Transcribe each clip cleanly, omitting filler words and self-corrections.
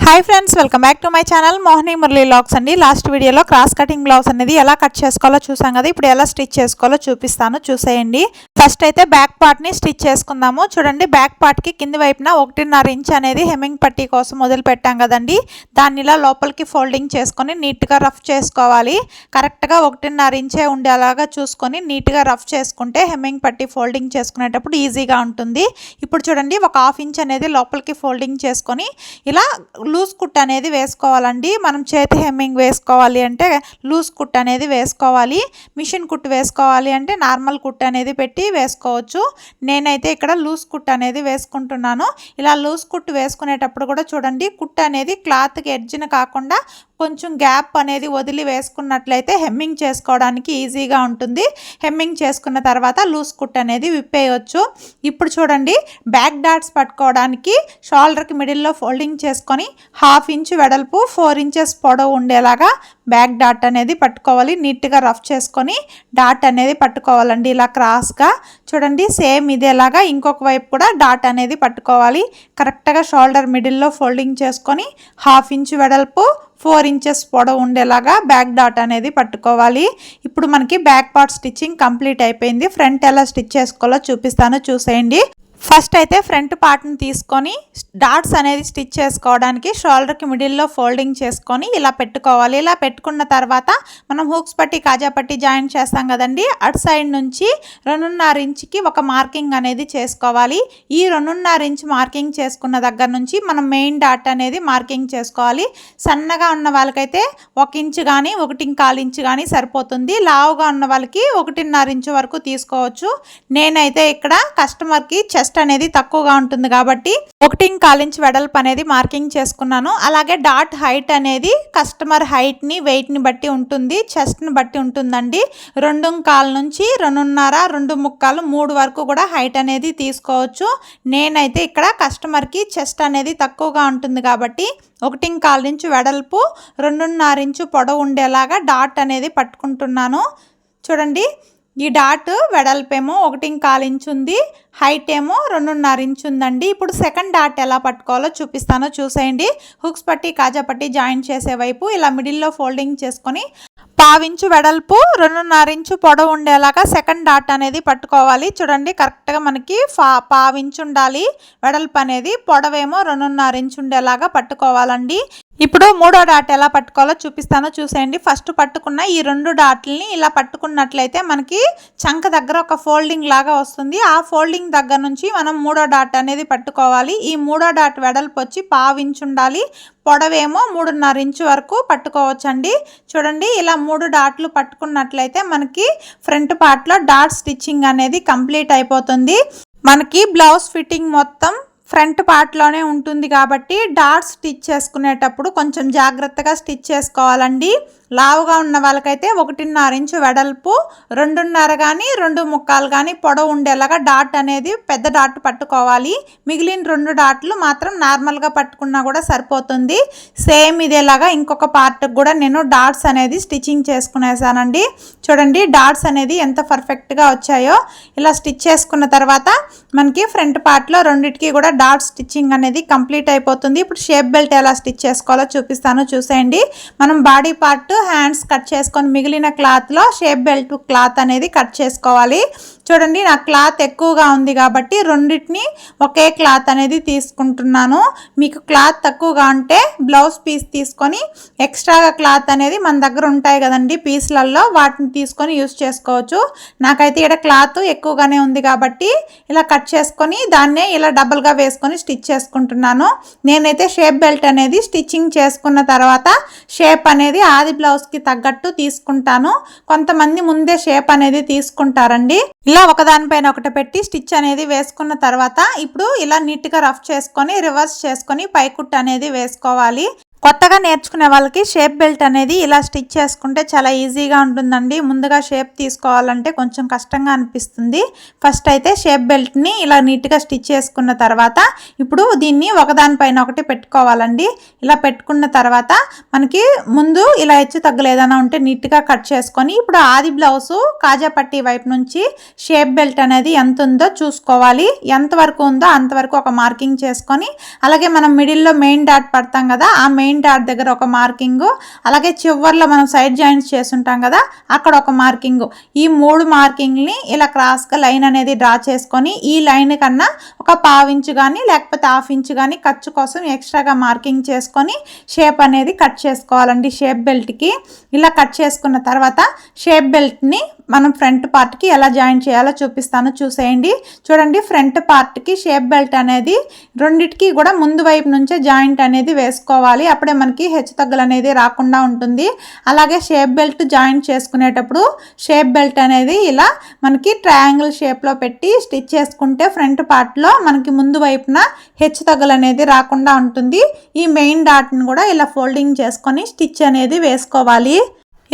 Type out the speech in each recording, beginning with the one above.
High friends welcome back to my channel Mohini Murali vlogs अंडी last video cross cutting blouse अनेदी एला cut चेसुकोवालो चूसाम कदा इप्पुडु एला स्टिच चेसुकोवालो चूपिस्तानु चूसेयंडी। फस्ट अयिते बैक पार्ट नि स्टिच चेसुकुंदामु। चूडंडी बैक पार्ट की किंदी వైపున 1.5 इंच अनेदी हेमिंग पट्टी कोसम मोदलु पेट्टाम कदंडी। दान्नि इला लोपलिकी फोल्डिंग चेसुकोनी नीट गा रफ चेसुकोवाली। करेक्ट गा 1.5 इंचे ఉండేలాగా చూసుకొని నీట్ గా రఫ్ చేసుకుంటే హెమ్మింగ్ పట్టీ ఫోల్డింగ్ చేసుకునేటప్పుడు ఈజీగా ఉంటుంది। ఇప్పుడు చూడండి ఒక హాఫ్ ఇంచ్ అనేది లోపలికి ఫోల్డింగ్ చేసుకొని ఇలా లూజ్ కుట్ అనేది వేసుకోవాలండి। మనం చేతి హెమ్మింగ్ వేసుకోవాలి అంటే లూజ్ కుట్ అనేది వేసుకోవాలి। మిషన్ కుట్ వేసుకోవాలి అంటే నార్మల్ కుట్ అనేది పెట్టి వేసుకోవచ్చు। నేనైతే ఇక్కడ లూజ్ కుట్ అనేది వేసుకుంటున్నాను। ఇలా లూజ్ కుట్ వేసుకునేటప్పుడు కూడా చూడండి కుట్ అనేది క్లాత్ కి ఎడ్జ్న కాకుండా కొంచెం గ్యాప్ అనేది వదిలి వేసుకున్నట్లయితే హెమ్మింగ్ చేసుకోవడానికి ఈజీగా ఉంటుంది। హెమ్మింగ్ చేసుకున్న తర్వాత లూజ్ కుట్ అనేది విప్పేయొచ్చు। ఇప్పుడు చూడండి బ్యాక్ డాట్స్ పట్టుకోవడానికి షోల్డర్ కి మిడిల్ లో ఫోల్డింగ్ చేసుకొని హాఫ్ ఇంచ్ వెడల్పు 4 ఇంచెస్ పొడవు ఉండేలాగా బ్యాక్ డాట్ అనేది పట్టుకోవాలి। నీట్ గా రఫ్ చేసుకొని డాట్ అనేది పట్టుకోవాలండి ఇలా క్రాస్ గా। చూడండి సేమ్ ఇదేలాగా ఇంకొక వైపు కూడా డాట్ అనేది పట్టుకోవాలి। కరెక్ట్ గా షోల్డర్ మిడిల్ లో ఫోల్డింగ్ చేసుకొని హాఫ్ ఇంచ్ వెడల్పు 4 ఇంచెస్ పొడవు ఉండేలాగా బ్యాక్ డాట్ అనేది పట్టుకోవాలి। ఇప్పుడు మనకి బ్యాక్ పార్ట్ స్టిచ్చింగ్ కంప్లీట్ అయిపోయింది। ఫ్రంట్ ఎలా స్టిచ్ చేసుకోవాలో చూపిస్తాను చూసేయండి। ఫస్ట్ అయితే ఫ్రంట్ పార్ట్ ని తీసుకొని డాట్స్ అనేది స్టిచ్ చేసుకోవడానికి షోల్డర్ కి మిడిల్ లో ఫోల్డింగ్ చేసుకొని ఇలా పెట్టుకోవాలి। ఇలా పెట్టుకున్న తర్వాత మనం హూక్స్ పట్టి కాజా పట్టి జాయిన్ చేస్తాం కదండి అటు సైడ్ నుంచి 2.5 ఇంచుకి ఒక మార్కింగ్ అనేది చేసుకోవాలి। ఈ 2.5 ఇంచ్ మార్కింగ్ చేసుకున్న దగ్గర నుంచి మనం మెయిన్ డాట్ అనేది మార్కింగ్ చేసుకోవాలి। సన్నగా ఉన్న వాళ్ళకైతే 1 ఇంచ్ గానీ 1.25 ఇంచ్ గానీ సరిపోతుంది। లావుగా ఉన్న వాళ్ళకి 1.5 ఇంచ్ వరకు తీసుకోవచ్చు। నేనైతే ఇక్కడ కస్టమర్ కి చెస్ట్ అనేది తక్కువగా ఉంటుంది కాబట్టి 1.25 ఇంచ్ వెడల్పు అనేది మార్కింగ్ చేసుకున్నాను। అలాగే డాట్ హైట్ అనేది కస్టమర్ హైట్ ని వెయిట్ ని బట్టి ఉంటుంది, చెస్ట్ ని బట్టి ఉంటుందండి। 2.25 నుంచి 2.5 2.75 3 వరకు కూడా హైట్ అనేది తీసుకోవచ్చు। నేనైతే ఇక్కడ కస్టమర్ కి చెస్ట్ అనేది తక్కువగా ఉంటుంది కాబట్టి 1.25 ఇంచ్ వెడల్పు 2.5 ఇంచ్ పొడవు ఉండేలాగా డాట్ అనేది పట్టుకుంటున్నాను। చూడండి ఈ డాట్ వెడల్పేమో 1.25 ఇంచ్ ఉంది, హైట్ ఏమో 2.5 ఇంచ్ ఉందండి। ఇప్పుడు సెకండ్ డాట్ ఎలా పట్టుకోవాలో చూపిస్తానో చూసేయండి। హుక్స్ పట్టి కాజా పట్టి జాయిన్ చేసే వైపు ఇలా మిడిల్ లో ఫోల్డింగ్ చేసుకొని 1/2 ఇంచ్ వెడల్పు 2.5 ఇంచ్ పొడవు ఉండేలాగా సెకండ్ డాట్ అనేది పట్టుకోవాలి। చూడండి కరెక్ట్ గా మనకి 1/2 ఇంచ్ ఉండాలి వెడల్పు అనేది, పొడవేమో 2.5 ఇంచ్ ఉండేలాగా పట్టుకోవాలండి। ఇప్పుడు మూడో డాట్ ఎలా పట్టుకోవాలో చూపిస్తానో చూసేయండి। ఫస్ట్ పట్టుకున్న ఈ 2 డాట్లని ఇలా పట్టుకున్నట్లయితే మనకి చంక దగ్గర ఒక ఫోల్డింగ్ లాగా వస్తుంది। ఆ ఫోల్డింగ్ దగ్గర నుంచి మనం మూడో డాట్ అనేది పట్టుకోవాలి। ఈ మూడో డాట్ వెడల్పు వచ్చి 1/2 ఇంచ్ ఉండాలి, పొడవేమో 3.5 ఇంచ్ వరకు పట్టుకోవచ్చండి। చూడండి ఇలా 3 డాట్లు పట్టుకున్నట్లయితే మనకి ఫ్రంట్ పార్ట్ లో డాట్ స్టిచ్చింగ్ అనేది కంప్లీట్ అయిపోతుంది। మనకి బ్లౌజ్ ఫిట్టింగ్ మొత్తం ఫ్రంట్ పార్ట్ లోనే ఉంటుంది కాబట్టి డాట్స్ స్టిచ్ చేసుకునేటప్పుడు కొంచెం జాగ్రత్తగా స్టిచ్ చేసుకోవాలండి। లావుగా ఉన్న వాళ్ళకైతే 1.5 ఇంచ్ వెడల్పు 2.5 కానీ 2.75 కానీ పొడవు ఉండేలాగా డాట్ అనేది పెద్ద డాట్ పట్టుకోవాలి। మిగిలిన 2 డాట్లు మాత్రం నార్మల్గా పట్టుకున్నా కూడా సరిపోతుంది। సేమ్ ఇదేలాగా ఇంకొక పార్ట్ కూడా నేను డాట్స్ అనేది స్టిచ్చింగ్ చేసుకునేసానండి। చూడండి డాట్స్ అనేది ఎంత పర్ఫెక్ట్గా వచ్చాయో। ఇలా స్టిచ్ చేసుకున్న తర్వాత మనకి ఫ్రంట్ పార్ట్లో రెండింటికి కూడా డాట్ స్టిచ్చింగ్ అనేది కంప్లీట్ అయిపోతుంది। ఇప్పుడు షేప్ బెల్ట్ ఎలా స్టిచ్ చేసుకోవాలో చూపిస్తాను చూసేయండి। మనం బాడీ పార్ట్ హ్యాండ్స్ కట్ చేసుకొని మిగిలిన క్లాత్ లో షేప్ బెల్ట్ క్లాత్ అనేది కట్ చేసుకోవాలి। చూడండి నా క్లాత్ ఎక్కువగా ఉంది కాబట్టి రెండింటిని ఒకే క్లాత్ అనేది తీసుకుంటున్నాను। మీకు క్లాత్ తక్కువగా ఉంటే బ్లౌజ్ పీస్ తీసుకొని ఎక్స్ట్రాగా క్లాత్ అనేది మన దగ్గర ఉంటాయి కదండి పీస్లలో, వాటిని తీసుకొని యూస్ చేసుకోవచ్చు। నాకైతే ఇక్కడ క్లాత్ ఎక్కువగానే ఉంది కాబట్టి ఇలా కట్ చేసుకొని దాన్నే ఇలా డబుల్ గా వేసుకొని స్టిచ్ చేసుకుంటున్నాను। నేనైతే షేప్ బెల్ట్ అనేది స్టిచ్చింగ్ చేసుకున్న తర్వాత షేప్ అనేది ఆది బ్లౌజ్ కి తగ్గట్టు తీసుకుంటాను। కొంతమంది ముందే షేప్ అనేది తీసుకుంటారండి। ఇలా ఒకదానిపైన ఒకటి పెట్టి స్టిచ్ అనేది వేసుకున్న తర్వాత ఇప్పుడు ఇలా నీట్ గా రఫ్ చేసుకొని రివర్స్ చేసుకొని పై కుట్ అనేది వేసుకోవాలి। కొత్తగా నేర్చుకునే వాళ్ళకి షేప్ బెల్ట్ అనేది ఇలా స్టిచ్ చేసుకుంటే చాలా ఈజీగా ఉంటుందండి. ముందుగా షేప్ తీసుకోవాలంటే కొంచెం కష్టంగా అనిపిస్తుంది. ఫస్ట్ అయితే షేప్ బెల్ట్ని ఇలా నీట్గా స్టిచ్ చేసుకున్న తర్వాత ఇప్పుడు దీన్ని ఒకదానిపైన ఒకటి పెట్టుకోవాలండి. ఇలా పెట్టుకున్న తర్వాత మనకి ముందు ఇలా హెచ్చు తగ్గులు ఏదైనా ఉంటే నీట్గా కట్ చేసుకొని ఇప్పుడు ఆది బ్లౌజు కాజా పట్టీ వైపు నుంచి షేప్ బెల్ట్ అనేది ఎంత ఉందో చూసుకోవాలి. ఎంతవరకు ఉందో అంతవరకు ఒక మార్కింగ్ చేసుకొని అలాగే మనం మిడిల్లో మెయిన్ డాట్ పడతాం కదా, ఆ మెయిన్ డాట్ దగ్గర ఒక మార్కింగ్, అలాగే చివర్లో మనం సైడ్ జాయింట్స్ చేస్తుంటాం కదా అక్కడ ఒక మార్కింగ్, ఈ 3 మార్కింగ్ని ఇలా క్రాస్గా లైన్ అనేది డ్రా చేసుకొని ఈ లైన్ కన్నా ఒక 1/2 ఇంచు కానీ లేకపోతే 1/2 ఇంచు కానీ ఖర్చు కోసం ఎక్స్ట్రాగా మార్కింగ్ చేసుకొని షేప్ అనేది కట్ చేసుకోవాలండి. షేప్ బెల్ట్కి ఇలా కట్ చేసుకున్న తర్వాత షేప్ బెల్ట్ని మనం ఫ్రంట్ పార్ట్కి ఎలా జాయిన్ చేయాలో చూపిస్తాను, చూసేయండి. చూడండి, ఫ్రంట్ పార్ట్కి షేప్ బెల్ట్ అనేది రెండిటికి కూడా ముందు వైపు నుంచే జాయింట్ అనేది వేసుకోవాలి. అప్పుడే మనకి హెచ్చు తగ్గులు అనేది రాకుండా ఉంటుంది. అలాగే షేప్ బెల్ట్ జాయింట్ చేసుకునేటప్పుడు షేప్ బెల్ట్ అనేది ఇలా మనకి ట్రయాంగిల్ షేప్లో పెట్టి స్టిచ్ చేసుకుంటే ఫ్రంట్ పార్ట్లో మనకి ముందు వైపున హెచ్చు తగ్గులు అనేది రాకుండా ఉంటుంది. ఈ మెయిన్ డాట్ని కూడా ఇలా ఫోల్డింగ్ చేసుకొని స్టిచ్ అనేది వేసుకోవాలి.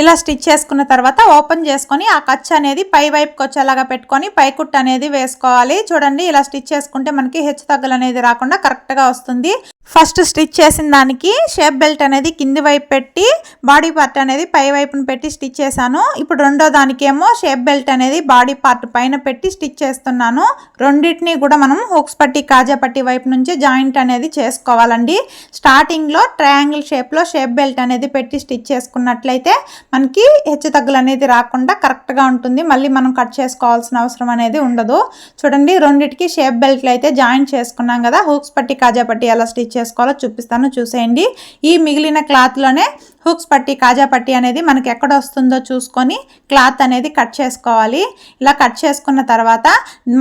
ఇలా స్టిచ్ చేసుకున్న తర్వాత ఓపెన్ చేసుకొని ఆ ఖర్చు అనేది పై వైపుకి వచ్చేలాగా పెట్టుకొని పై కుట్టు అనేది వేసుకోవాలి. చూడండి, ఇలా స్టిచ్ చేసుకుంటే మనకి హెచ్చు తగ్గులు అనేది రాకుండా కరెక్ట్గా వస్తుంది. ఫస్ట్ స్టిచ్ చేసిన దానికి షేప్ బెల్ట్ అనేది కింది వైపు పెట్టి బాడీ పార్ట్ అనేది పై వైపున పెట్టి స్టిచ్ చేశాను. ఇప్పుడు రెండో దానికేమో షేప్ బెల్ట్ అనేది బాడీ పార్ట్ పైన పెట్టి స్టిచ్ చేస్తున్నాను. రెండింటిని కూడా మనం హుక్స్ పట్టి కాజా పట్టి వైపు నుంచి జాయింట్ అనేది చేసుకోవాలండి. స్టార్టింగ్లో ట్రయాంగిల్ షేప్లో షేప్ బెల్ట్ అనేది పెట్టి స్టిచ్ చేసుకున్నట్లయితే మనకి హెచ్చు తగ్గులు అనేది రాకుండా కరెక్ట్గా ఉంటుంది. మళ్ళీ మనం కట్ చేసుకోవాల్సిన అవసరం అనేది ఉండదు. చూడండి, రెండింటికి షేప్ బెల్ట్లు అయితే జాయింట్ చేసుకున్నాం కదా, హుక్స్ పట్టి కాజా పట్టి ఎలా స్టిచ్ చేసుకోవాలో చూపిస్తాను, చూసేయండి. ఈ మిగిలిన క్లాత్లోనే హుక్స్ పట్టి కాజా పట్టి అనేది మనకి ఎక్కడ వస్తుందో చూసుకొని క్లాత్ అనేది కట్ చేసుకోవాలి. ఇలా కట్ చేసుకున్న తర్వాత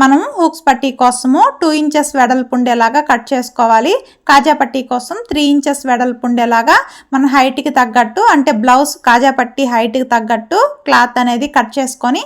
మనం హుక్స్ పట్టి కోసము 2 ఇంచెస్ వెడల్పు ఉండేలాగా కట్ చేసుకోవాలి. కాజా పట్టి కోసం 3 ఇంచెస్ వెడల్పు ఉండేలాగా మన హైట్కి తగ్గట్టు, అంటే బ్లౌజ్ కాజా పట్టి హైట్కి తగ్గట్టు క్లాత్ అనేది కట్ చేసుకొని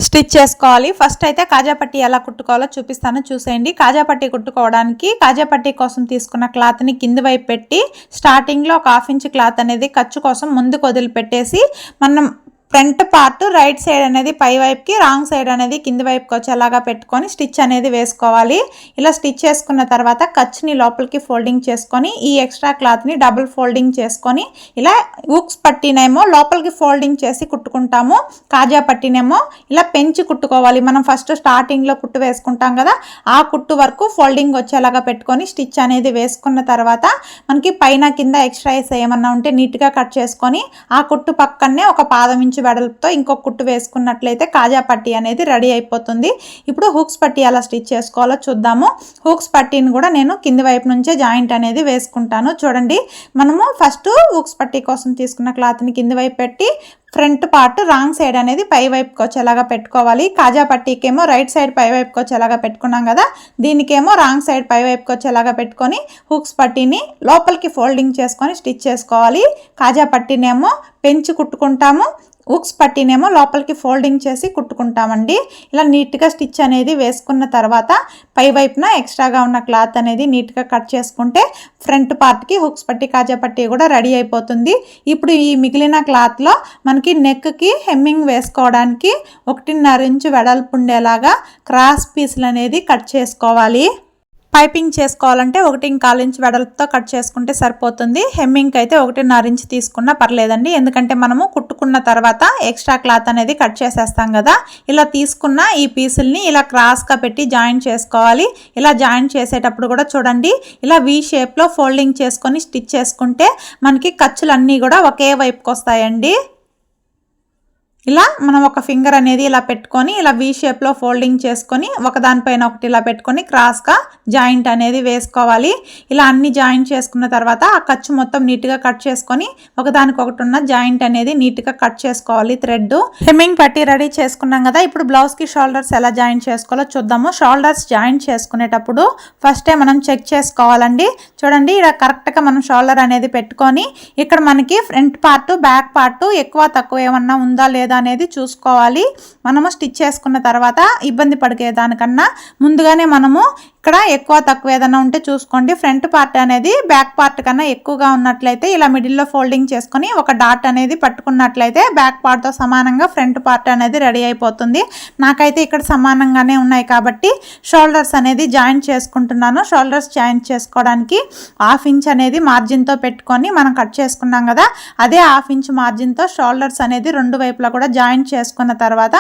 స్టిచ్ చేసుకోవాలి. ఫస్ట్ అయితే కాజా పట్టి ఎలా కుట్టుకోవాలో చూపిస్తాను, చూసేయండి. కాజా పట్టి కుట్టుకోవడానికి కాజా పట్టి కోసం తీసుకున్న క్లాత్ని కింది వైపు పెట్టి స్టార్టింగ్లో ఒక 1/2 ఇంచ్ క్లాత్ అనేది ఖర్చు కోసం ముందుకు వదిలిపెట్టేసి మనం ఫ్రంట్ పార్ట్ రైట్ సైడ్ అనేది పై వైపుకి, రాంగ్ సైడ్ అనేది కింది వైపుకి వచ్చేలాగా పెట్టుకొని స్టిచ్ అనేది వేసుకోవాలి. ఇలా స్టిచ్ చేసుకున్న తర్వాత ఖర్చుని లోపలికి ఫోల్డింగ్ చేసుకొని ఈ ఎక్స్ట్రా క్లాత్ని డబుల్ ఫోల్డింగ్ చేసుకొని ఇలా హుక్స్ పట్టినేమో లోపలికి ఫోల్డింగ్ చేసి కుట్టుకుంటాము. కాజా పట్టినేమో ఇలా పెంచి కుట్టుకోవాలి. మనం ఫస్ట్ స్టార్టింగ్లో కుట్టు వేసుకుంటాం కదా, ఆ కుట్టు వరకు ఫోల్డింగ్ వచ్చేలాగా పెట్టుకొని స్టిచ్ అనేది వేసుకున్న తర్వాత మనకి పైన కింద ఎక్స్ట్రాస్ ఏమన్నా ఉంటే నీట్గా కట్ చేసుకొని ఆ కుట్టు పక్కనే ఒక 1/2 ఇంచు వెడల్పుతో ఇంకొక కుట్టు వేసుకున్నట్లయితే కాజా పట్టి అనేది రెడీ అయిపోతుంది. ఇప్పుడు హుక్స్ పట్టి ఎలా స్టిచ్ చేసుకోవాలో చూద్దాము. హుక్స్ పట్టీని కూడా నేను కింది వైపు నుంచే జాయింట్ అనేది వేసుకుంటాను. చూడండి, మనము ఫస్ట్ హుక్స్ పట్టి కోసం తీసుకున్న క్లాత్ని కింది వైపు పెట్టి ఫ్రంట్ పార్ట్ రాంగ్ సైడ్ అనేది పై వైపుకి వచ్చేలాగా పెట్టుకోవాలి. కాజా పట్టీకేమో రైట్ సైడ్ పై వైపుకి వచ్చేలాగా పెట్టుకున్నాం కదా, దీనికేమో రాంగ్ సైడ్ పై వైపుకి వచ్చేలాగా పెట్టుకొని హుక్స్ పట్టీని లోపలికి ఫోల్డింగ్ చేసుకొని స్టిచ్ చేసుకోవాలి. కాజా పట్టీనేమో పెంచి కుట్టుకుంటాము, హుక్స్ పట్టీనేమో లోపలికి ఫోల్డింగ్ చేసి కుట్టుకుంటామండి. ఇలా నీట్గా స్టిచ్ అనేది వేసుకున్న తర్వాత పై వైపున ఎక్స్ట్రాగా ఉన్న క్లాత్ అనేది నీట్గా కట్ చేసుకుంటే ఫ్రంట్ పార్ట్కి హుక్స్ పట్టి కాజా పట్టి కూడా రెడీ అయిపోతుంది. ఇప్పుడు ఈ మిగిలిన క్లాత్లో మనకి నెక్కి హెమ్మింగ్ వేసుకోవడానికి 1.5 ఇంచు వెడల్పు ఉండేలాగా క్రాస్ పీసులు అనేది కట్ చేసుకోవాలి. పైపింగ్ చేసుకోవాలంటే 1.25 ఇంచ్ వెడల్పుతో కట్ చేసుకుంటే సరిపోతుంది. హెమ్మింగ్కి అయితే 1.5 ఇంచ్ తీసుకున్నా పర్లేదండి, ఎందుకంటే మనము కుట్టుకున్న తర్వాత ఎక్స్ట్రా క్లాత్ అనేది కట్ చేసేస్తాం కదా. ఇలా తీసుకున్న ఈ పీసుల్ని ఇలా క్రాస్గా పెట్టి జాయింట్ చేసుకోవాలి. ఇలా జాయింట్ చేసేటప్పుడు కూడా చూడండి, ఇలా వి షేప్లో ఫోల్డింగ్ చేసుకొని స్టిచ్ చేసుకుంటే మనకి ఖర్చులన్నీ కూడా ఒకే వైపుకి వస్తాయండి. ఇలా మనం ఒక ఫింగర్ అనేది ఇలా పెట్టుకొని ఇలా వి షేప్లో ఫోల్డింగ్ చేసుకొని ఒకదానిపైన ఒకటి ఇలా పెట్టుకొని క్రాస్గా జాయింట్ అనేది వేసుకోవాలి. ఇలా అన్ని జాయింట్ చేసుకున్న తర్వాత ఆ ఖర్చు మొత్తం నీట్గా కట్ చేసుకొని ఒకదానికొకటి ఉన్న జాయింట్ అనేది నీట్గా కట్ చేసుకోవాలి. థ్రెడ్ హెమ్మింగ్ పట్టి రెడీ చేసుకున్నాం కదా, ఇప్పుడు బ్లౌజ్కి షోల్డర్స్ ఎలా జాయింట్ చేసుకోవాలో చూద్దాము. షోల్డర్స్ జాయింట్ చేసుకునేటప్పుడు ఫస్టే మనం చెక్ చేసుకోవాలండి. చూడండి, ఇలా కరెక్ట్గా మనం షోల్డర్ అనేది పెట్టుకొని ఇక్కడ మనకి ఫ్రంట్ పార్ట్ బ్యాక్ పార్ట్ ఎక్కువ తక్కువ ఏమన్నా ఉందా లేదా అనేది చూసుకోవాలి. మనము స్టిచ్ చేసుకున్న తర్వాత ఇబ్బంది పడికే దానికన్నా ముందుగానే మనము ఇక్కడ ఎక్కువ తక్కువ ఏదైనా ఉంటే చూసుకోండి. ఫ్రంట్ పార్ట్ అనేది బ్యాక్ పార్ట్ కన్నా ఎక్కువగా ఉన్నట్లయితే ఇలా మిడిల్లో ఫోల్డింగ్ చేసుకొని ఒక డాట్ అనేది పట్టుకున్నట్లయితే బ్యాక్ పార్ట్తో సమానంగా ఫ్రంట్ పార్ట్ అనేది రెడీ అయిపోతుంది. నాకైతే ఇక్కడ సమానంగానే ఉన్నాయి కాబట్టి షోల్డర్స్ అనేది జాయింట్ చేసుకుంటున్నాను. షోల్డర్స్ జాయింట్ చేసుకోవడానికి 1/2 ఇంచ్ అనేది మార్జిన్తో పెట్టుకొని మనం కట్ చేసుకున్నాం కదా, అదే 1/2 ఇంచ్ మార్జిన్తో షోల్డర్స్ అనేది రెండు వైపులా కూడా జాయింట్ చేసుకున్న తర్వాత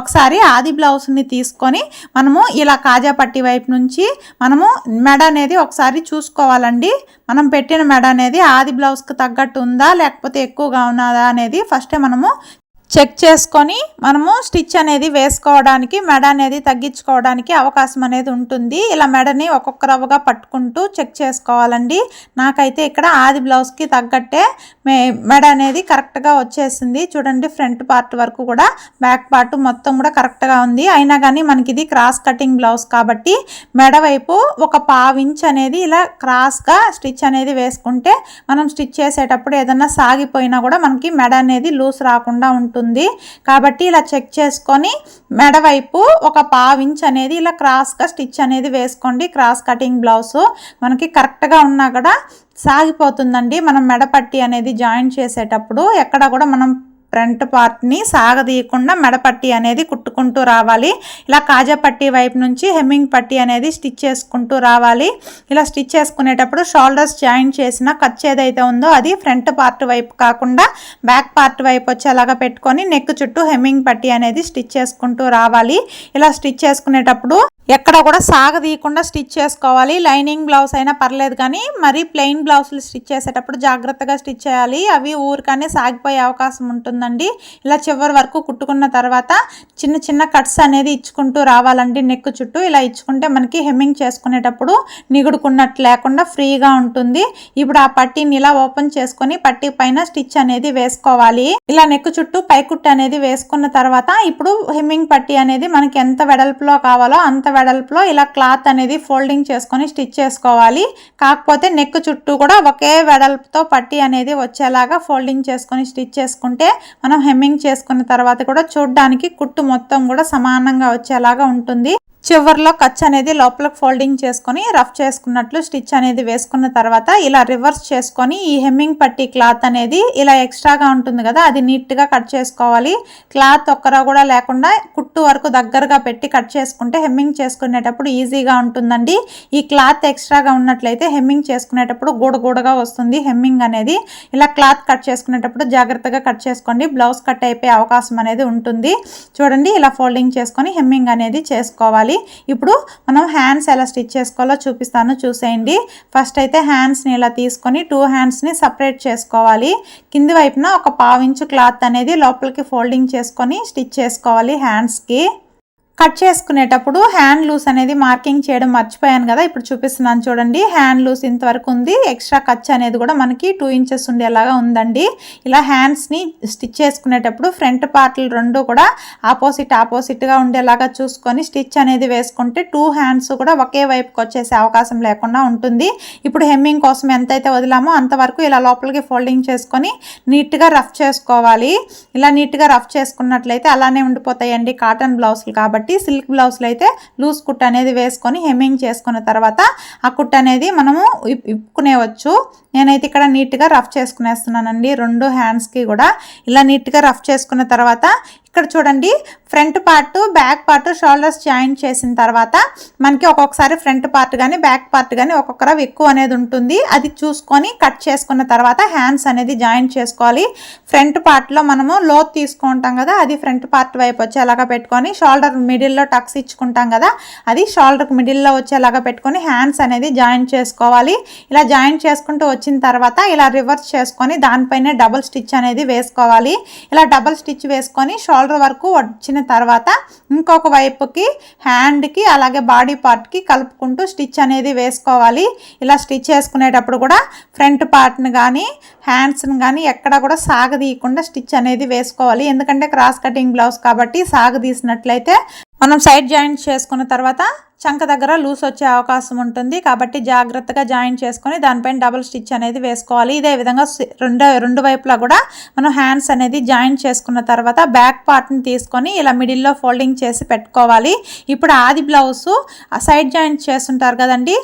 ఒకసారి ఆది బ్లౌజ్ని తీసుకొని మనము ఇలా కాజా పట్టి వైపు నుంచి మనము మెడ అనేది ఒకసారి చూసుకోవాలండి. మనం పెట్టిన మెడ అనేది ఆది బ్లౌజ్కి తగ్గట్టు ఉందా లేకపోతే ఎక్కువగా ఉన్నదా అనేది ఫస్టే మనము చెక్ చేసుకొని మనము స్టిచ్ అనేది వేసుకోవడానికి మెడ అనేది తగ్గించుకోవడానికి అవకాశం అనేది ఉంటుంది. ఇలా మెడని ఒక్కొక్క రవ్వగా పట్టుకుంటూ చెక్ చేసుకోవాలండి. నాకైతే ఇక్కడ ఆది బ్లౌజ్కి తగ్గట్టే మెడ అనేది కరెక్ట్గా వచ్చేసింది. చూడండి, ఫ్రంట్ పార్ట్ వరకు కూడా బ్యాక్ పార్ట్ మొత్తం కూడా కరెక్ట్గా ఉంది. అయినా కానీ మనకి ఇది క్రాస్ కటింగ్ బ్లౌజ్ కాబట్టి మెడ వైపు ఒక 1/2 ఇంచ్ అనేది ఇలా క్రాస్గా స్టిచ్ అనేది వేసుకుంటే మనం స్టిచ్ చేసేటప్పుడు ఏదన్నా సాగిపోయినా కూడా మనకి మెడ అనేది లూజ్ రాకుండా ఉంటుంది. కాబట్టి ఇలా చెక్ చేసుకొని మెడ వైపు ఒక 1/2 ఇంచ్ అనేది ఇలా క్రాస్గా స్టిచ్ అనేది వేసుకోండి. క్రాస్ కటింగ్ బ్లౌజ్ మనకి కరెక్ట్గా ఉన్నా కూడా సాగిపోతుందండి. మనం మెడ పట్టి అనేది జాయింట్ చేసేటప్పుడు ఎక్కడ కూడా మనం ఫ్రంట్ పార్ట్ని సాగదీయకుండా మెడపట్టి అనేది కుట్టుకుంటూ రావాలి. ఇలా కాజా పట్టి వైపు నుంచి హెమ్మింగ్ పట్టి అనేది స్టిచ్ చేసుకుంటూ రావాలి. ఇలా స్టిచ్ చేసుకునేటప్పుడు షోల్డర్స్ జాయింట్ చేసిన ఖర్చు ఏదైతే ఉందో అది ఫ్రంట్ పార్ట్ వైపు కాకుండా బ్యాక్ పార్ట్ వైపు వచ్చేలాగా పెట్టుకొని నెక్ చుట్టూ హెమ్మింగ్ పట్టి అనేది స్టిచ్ చేసుకుంటూ రావాలి. ఇలా స్టిచ్ చేసుకునేటప్పుడు ఎక్కడ కూడా సాగదీయకుండా స్టిచ్ చేసుకోవాలి. లైనింగ్ బ్లౌజ్ అయినా పర్లేదు కానీ మరి ప్లెయిన్ బ్లౌజులు స్టిచ్ చేసేటప్పుడు జాగ్రత్తగా స్టిచ్ చేయాలి. అవి ఊరికనే సాగిపోయే అవకాశం ఉంటుందండి. ఇలా చివరి వరకు కుట్టుకున్న తర్వాత చిన్న చిన్న కట్స్ అనేది ఇచ్చుకుంటూ రావాలండి నెక్ చుట్టూ. ఇలా ఇచ్చుకుంటే మనకి హెమ్మింగ్ చేసుకునేటప్పుడు నిగుడుకున్నట్టు లేకుండా ఫ్రీగా ఉంటుంది. ఇప్పుడు ఆ పట్టీని ఇలా ఓపెన్ చేసుకొని పట్టీ పైన స్టిచ్ అనేది వేసుకోవాలి. ఇలా నెక్ చుట్టూ పైకుట్టు అనేది వేసుకున్న తర్వాత ఇప్పుడు హెమ్మింగ్ పట్టీ అనేది మనకి ఎంత వెడల్పులో కావాలో అంత వెడల్పులో ఇలా క్లాత్ అనేది ఫోల్డింగ్ చేసుకొని స్టిచ్ చేసుకోవాలి. కాకపోతే నెక్ చుట్టూ కూడా ఒకే వెడల్పుతో పట్టీ అనేది వచ్చేలాగా ఫోల్డింగ్ చేసుకొని స్టిచ్ చేసుకుంటే మనం హెమ్మింగ్ చేసుకున్న తర్వాత కూడా చూడడానికి కుట్టు మొత్తం కూడా సమానంగా వచ్చేలాగా ఉంటుంది. చివర్లో ఖర్చు అనేది లోపలికి ఫోల్డింగ్ చేసుకొని రఫ్ చేసుకున్నట్లు స్టిచ్ అనేది వేసుకున్న తర్వాత ఇలా రివర్స్ చేసుకొని ఈ హెమ్మింగ్ పట్టీ క్లాత్ అనేది ఇలా ఎక్స్ట్రాగా ఉంటుంది కదా, అది నీట్గా కట్ చేసుకోవాలి. క్లాత్ ఒక్కరా కూడా లేకుండా కుట్టు వరకు దగ్గరగా పెట్టి కట్ చేసుకుంటే హెమ్మింగ్ చేసుకునేటప్పుడు ఈజీగా ఉంటుందండి. ఈ క్లాత్ ఎక్స్ట్రాగా ఉన్నట్లయితే హెమ్మింగ్ చేసుకునేటప్పుడు గూడగూడగా వస్తుంది హెమ్మింగ్ అనేది. ఇలా క్లాత్ కట్ చేసుకునేటప్పుడు జాగ్రత్తగా కట్ చేసుకోండి, బ్లౌజ్ కట్ అయిపోయే అవకాశం అనేది ఉంటుంది. చూడండి, ఇలా ఫోల్డింగ్ చేసుకొని హెమ్మింగ్ అనేది చేసుకోవాలి. ఇప్పుడు మనం హ్యాండ్స్ ఎలా స్టిచ్ చేసుకోవాలో చూపిస్తాను, చూసేయండి. ఫస్ట్ అయితే హ్యాండ్స్ని ఇలా తీసుకొని 2 హ్యాండ్స్ని సపరేట్ చేసుకోవాలి. కింది వైపున ఒక 1/2 ఇంచు క్లాత్ అనేది లోపలికి ఫోల్డింగ్ చేసుకొని స్టిచ్ చేసుకోవాలి హ్యాండ్స్కి. కట్ చేసుకునేటప్పుడు హ్యాండ్ లూస్ అనేది మార్కింగ్ చేయడం మర్చిపోయాను కదా, ఇప్పుడు చూపిస్తున్నాను చూడండి. హ్యాండ్ లూస్ ఇంతవరకు ఉంది, ఎక్స్ట్రా ఖర్చు అనేది కూడా మనకి 2 ఇంచెస్ ఉండేలాగా ఉందండి. ఇలా హ్యాండ్స్ని స్టిచ్ చేసుకునేటప్పుడు ఫ్రంట్ పార్ట్లు రెండు కూడా ఆపోజిట్గా ఉండేలాగా చూసుకొని స్టిచ్ అనేది వేసుకుంటే 2 హ్యాండ్స్ కూడా ఒకే వైపుకి వచ్చేసే అవకాశం లేకుండా ఉంటుంది. ఇప్పుడు హెమ్మింగ్ కోసం ఎంతైతే వదిలామో అంతవరకు ఇలా లోపలికి ఫోల్డింగ్ చేసుకొని నీట్గా రఫ్ చేసుకోవాలి. ఇలా నీట్గా రఫ్ చేసుకున్నట్లయితే అలానే ఉండిపోతాయండి కాటన్ బ్లౌజులు కాబట్టి. సిల్క్ బ్లౌజ్లో అయితే లూజ్ కుట్ అనేది వేసుకొని హెమ్మింగ్ చేసుకున్న తర్వాత ఆ కుట్ అనేది మనము ఇప్పుకునేవచ్చు. నేనైతే ఇక్కడ నీట్గా రఫ్ చేసుకునేస్తున్నానండి 2 హ్యాండ్స్కి కూడా. ఇలా నీట్గా రఫ్ చేసుకున్న తర్వాత ఇక్కడ చూడండి, front part back part shoulders joint చేసిన తర్వాత మనకి ఒక్కొక్కసారి ఫ్రంట్ పార్ట్ కానీ బ్యాక్ పార్ట్ కానీ ఒక్కొక్క రవ్ ఎక్కువ అనేది ఉంటుంది. అది చూసుకొని కట్ చేసుకున్న తర్వాత హ్యాండ్స్ అనేది జాయింట్ చేసుకోవాలి. ఫ్రంట్ పార్ట్లో మనము లోత్ తీసుకుంటాం కదా, అది ఫ్రంట్ పార్ట్ వైపు వచ్చేలాగా పెట్టుకొని షోల్డర్ మిడిల్లో టక్స్ ఇచ్చుకుంటాం కదా, అది షోల్డర్కి మిడిల్లో వచ్చేలాగా పెట్టుకొని హ్యాండ్స్ అనేది జాయింట్ చేసుకోవాలి. ఇలా జాయింట్ చేసుకుంటూ వచ్చిన తర్వాత ఇలా రివర్స్ చేసుకొని దానిపైన డబుల్ స్టిచ్ అనేది వేసుకోవాలి. ఇలా డబుల్ స్టిచ్ వేసుకొని షోల్డర్ వరకు వచ్చిన తర్వాత ఇంకొక వైపుకి హ్యాండ్కి అలాగే బాడీ పార్ట్కి కలుపుకుంటూ స్టిచ్ అనేది వేసుకోవాలి. ఇలా స్టిచ్ చేసుకునేటప్పుడు కూడా ఫ్రంట్ పార్ట్ని కానీ హ్యాండ్స్ని కానీ ఎక్కడ కూడా సాగదీయకుండా స్టిచ్ అనేది వేసుకోవాలి. ఎందుకంటే క్రాస్ కటింగ్ బ్లౌజ్ కాబట్టి సాగదీసినట్లయితే మనం సైడ్ జాయింట్ చేసుకున్న తర్వాత చంక దగ్గర లూస్ వచ్చే అవకాశం ఉంటుంది కాబట్టి జాగ్రత్తగా జాయిన్ చేసుకొని దానిపైన డబుల్ స్టిచ్ అనేది వేసుకోవాలి. ఇదే విధంగా రెండు వైపులా కూడా మనం హ్యాండ్స్ అనేది జాయిన్ చేసుకున్న తర్వాత బ్యాక్ పార్ట్ని తీసుకొని ఇలా మిడిల్లో ఫోల్డింగ్ చేసి పెట్టుకోవాలి. ఇప్పుడు ఆది బ్లౌజ్ సైడ్ జాయింట్స్ చేస్తుంటారు కదండి,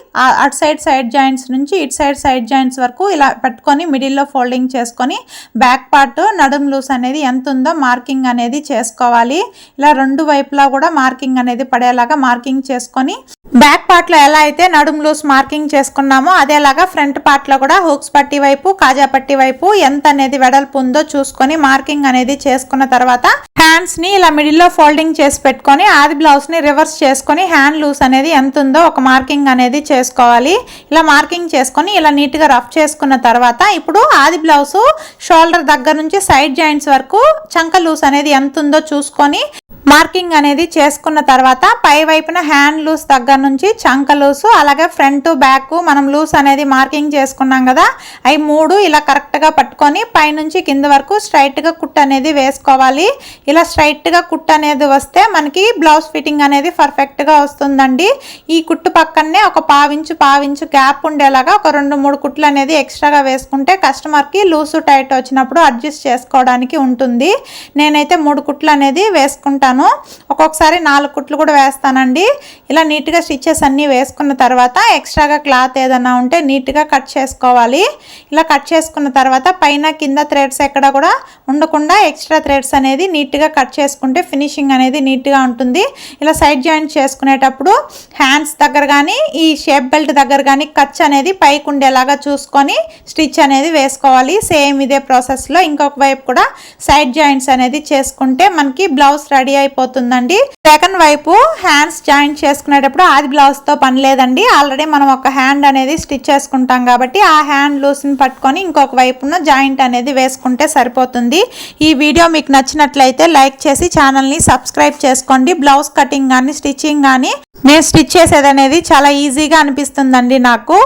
అటు సైడ్ జాయింట్స్ నుంచి ఇటు సైడ్ జాయింట్స్ వరకు ఇలా పెట్టుకొని మిడిల్లో ఫోల్డింగ్ చేసుకొని బ్యాక్ పార్ట్ నడుం లూస్ అనేది ఎంత ఉందో మార్కింగ్ అనేది చేసుకోవాలి. ఇలా రెండు వైపులా కూడా మార్కింగ్ అనేది పడేలాగా మార్కింగ్ చేసుకొని బ్యాక్ పార్ట్ లో ఎలా అయితే నడుం లూస్ మార్కింగ్ చేసుకున్నామో అదేలాగా ఫ్రంట్ పార్ట్ లో కూడా హుక్స్ పట్టి వైపు కాజా పట్టి వైపు ఎంత అనేది వెడల్పు ఉందో చూసుకొని మార్కింగ్ అనేది చేసుకున్న తర్వాత హ్యాండ్స్ ని ఇలా మిడిల్ లో ఫోల్డింగ్ చేసి పెట్టుకొని ఆది బ్లౌజ్ ని రివర్స్ చేసుకొని హ్యాండ్ లూస్ అనేది ఎంత ఉందో ఒక మార్కింగ్ అనేది చేసుకోవాలి. ఇలా మార్కింగ్ చేసుకొని ఇలా నీట్ గా రఫ్ చేసుకున్న తర్వాత ఇప్పుడు ఆది బ్లౌజ్ షోల్డర్ దగ్గర నుంచి సైడ్ జాయింట్స్ వరకు చంక లూస్ అనేది ఎంత ఉందో చూసుకొని మార్కింగ్ అనేది చేసుకున్న తర్వాత పై వైపున హ్యాండ్ లూస్ దగ్గర నుంచి చంక లూసు అలాగే ఫ్రంట్ బ్యాక్ మనం లూస్ అనేది మార్కింగ్ చేసుకున్నాం కదా, అవి మూడు ఇలా కరెక్ట్గా పట్టుకొని పైనుంచి కింద వరకు స్ట్రైట్గా కుట్ అనేది వేసుకోవాలి. ఇలా స్ట్రైట్గా కుట్ అనేది వస్తే మనకి బ్లౌజ్ ఫిట్టింగ్ అనేది పర్ఫెక్ట్గా వస్తుందండి. ఈ కుట్టు పక్కనే ఒక పావించు గ్యాప్ ఉండేలాగా ఒక 2-3 కుట్లు అనేది ఎక్స్ట్రాగా వేసుకుంటే కస్టమర్కి లూసు టైట్ వచ్చినప్పుడు అడ్జస్ట్ చేసుకోవడానికి ఉంటుంది. నేనైతే 3 కుట్లు అనేది వేసుకుంటాను, ఒక్కొక్కసారి 4 కుట్లు కూడా వేస్తానండి. ఇలా నీట్గా స్టిచెస్ అన్నీ వేసుకున్న తర్వాత ఎక్స్ట్రాగా క్లాత్ ఏదైనా ఉంటే నీట్గా కట్ చేసుకోవాలి. ఇలా కట్ చేసుకున్న తర్వాత పైన కింద థ్రెడ్స్ ఎక్కడ కూడా ఉండకుండా ఎక్స్ట్రా థ్రెడ్స్ అనేది నీట్గా కట్ చేసుకుంటే ఫినిషింగ్ అనేది నీట్గా ఉంటుంది. ఇలా సైడ్ జాయింట్ చేసుకునేటప్పుడు హ్యాండ్స్ దగ్గర కానీ ఈ షేప్ బెల్ట్ దగ్గర కానీ కచ్ అనేది పైకి ఉండేలాగా చూసుకొని స్టిచ్ అనేది వేసుకోవాలి. సేమ్ ఇదే ప్రాసెస్లో ఇంకొక వైపు కూడా సైడ్ జాయింట్స్ అనేది చేసుకుంటే మనకి బ్లౌజ్ రెడీ అయిపోతుందండి. సెకండ్ వైపు హ్యాండ్స్ జాయింట్ చేసుకునేటప్పుడు ఆది బ్లౌజ్ తో పని లేదండి, ఆల్రెడీ మనం ఒక హ్యాండ్ అనేది స్టిచ్ చేసుకుంటాం కాబట్టి ఆ హ్యాండ్ లూస్ ని పట్టుకొని ఇంకొక వైపున జాయింట్ అనేది వేసుకుంటే సరిపోతుంది. ఈ వీడియో మీకు నచ్చినట్లయితే లైక్ చేసి ఛానల్ ని సబ్స్క్రైబ్ చేసుకోండి. బ్లౌజ్ కటింగ్ కానీ స్టిచ్చింగ్ కానీ నేను స్టిచ్ చేసేది అనేది చాలా ఈజీగా అనిపిస్తుందండి. నాకు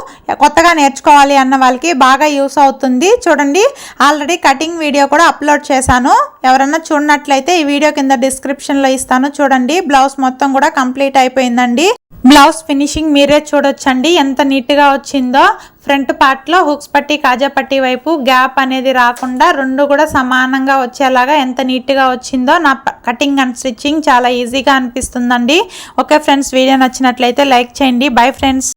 కొత్తగా నేర్చుకోవాలి అన్న వాళ్ళకి బాగా యూస్ అవుతుంది. చూడండి, ఆల్రెడీ కటింగ్ వీడియో కూడా అప్లోడ్ చేశాను, ఎవరన్నా చూడనట్లయితే ఈ వీడియో కింద డిస్క్రిప్షన్లో ఇస్తాను చూడండి. బ్లౌజ్ మొత్తం కూడా కంప్లీట్ అయిపోయిందండి. బ్లౌజ్ ఫినిషింగ్ మీరే చూడొచ్చండి ఎంత నీట్గా వచ్చిందో. ఫ్రంట్ పార్ట్లో హుక్స్ పట్టి కాజా పట్టి వైపు గ్యాప్ అనేది రాకుండా రెండు కూడా సమానంగా వచ్చేలాగా ఎంత నీట్గా వచ్చిందో. నా కటింగ్ అండ్ స్టిచ్చింగ్ చాలా ఈజీగా అనిపిస్తుందండి. ఓకే ఫ్రెండ్స్, వీడియో నచ్చినట్లయితే లైక్ చేయండి. Bye friends.